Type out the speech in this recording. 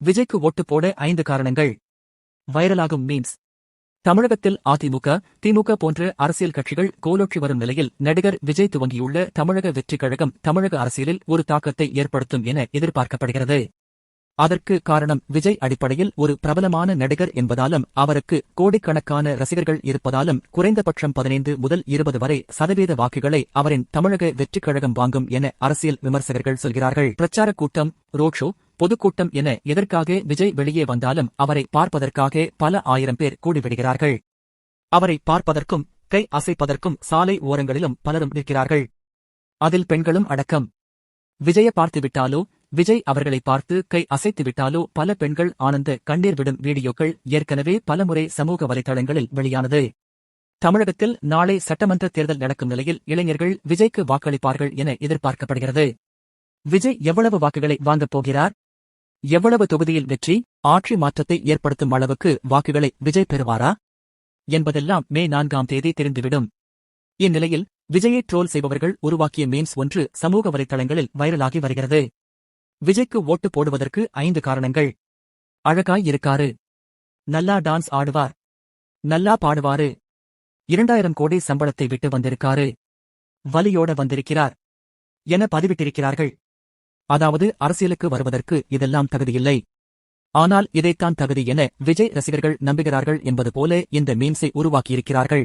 விஜய்க்கு ஓட்டு போட 5 காரணங்கள். வைரலாகும் மீம்ஸ். தமிழகத்தில் அதிமுக, திமுக போன்ற அரசியல் கட்சிகள் கோலோற்றி வரும் நிலையில் நடிகர் விஜய் துவங்கியுள்ள தமிழக வெற்றிக் கழகம் தமிழக அரசியலில் ஒரு தாக்கத்தை ஏற்படுத்தும் என எதிர்பார்க்கப்படுகிறது. அதற்கு காரணம் விஜய் அடிப்படையில் ஒரு பிரபலமான நடிகர் என்பதாலும் அவருக்கு கோடிக்கணக்கான ரசிகர்கள் இருப்பதாலும் குறைந்தபட்சம் 15 முதல் 20 வரை சதவீத வாக்குகளை அவரின் தமிழக வெற்றிக் கழகம் வாங்கும் என அரசியல் விமர்சகர்கள் சொல்கிறார்கள். பிரச்சாரக் கூட்டம், ரோட் ஷோ, பொதுக்கூட்டம் என எதற்காக விஜய் வெளியே வந்தாலும் அவரை பார்ப்பதற்காக பல ஆயிரம் பேர் கூடிவிடுகிறார்கள். அவரை பார்ப்பதற்கும் கை அசைப்பதற்கும் சாலை ஓரங்களிலும் பலரும் நிற்கிறார்கள். அதில் பெண்களும் அடக்கம். விஜய பார்த்துவிட்டாலோ, விஜய் அவர்களை பார்த்து கை அசைத்துவிட்டாலோ பல பெண்கள் ஆனந்த கண்ணீர் விடும் வீடியோக்கள் ஏற்கனவே பலமுறை சமூக வலைதளங்களில் வெளியானது. தமிழகத்தில் நாளை சட்டமன்ற தேர்தல் நடக்கும் நிலையில் இளைஞர்கள் விஜய்க்கு வாக்களிப்பார்கள் என எதிர்பார்க்கப்படுகிறது. விஜய் எவ்வளவு வாக்குகளை வாங்கப் போகிறார்? எவ்வளவு தொகுதியில் வெற்றி, ஆட்சி மாற்றத்தை ஏற்படுத்தும் அளவுக்கு வாக்குகளை விஜய் பெறுவாரா என்பதெல்லாம் மே 4ஆம் தேதி தெரிந்துவிடும். இந்நிலையில் விஜயை ட்ரோல் செய்பவர்கள் உருவாக்கிய மீம்ஸ் ஒன்று சமூக வலைதளங்களில் வைரலாகி வருகிறது. விஜய்க்கு ஓட்டு போடுவதற்கு 5 காரணங்கள். அழகாய் இருக்காரு, நல்லா டான்ஸ் ஆடுவார், நல்லா பாடுவாரு, 2000 கோடி சம்பளத்தை விட்டு வந்திருக்காரு, வலியோட வந்திருக்கிறார் என பதிவிட்டிருக்கிறார்கள். அதாவது அரசியலுக்கு வருவதற்கு இதெல்லாம் தகுதியில்லை. ஆனால் இதைத்தான் தகுதி என விஜய் ரசிகர்கள் நம்புகிறார்கள் என்பது போல இந்த மீம்ஸை உருவாக்கியிருக்கிறார்கள்.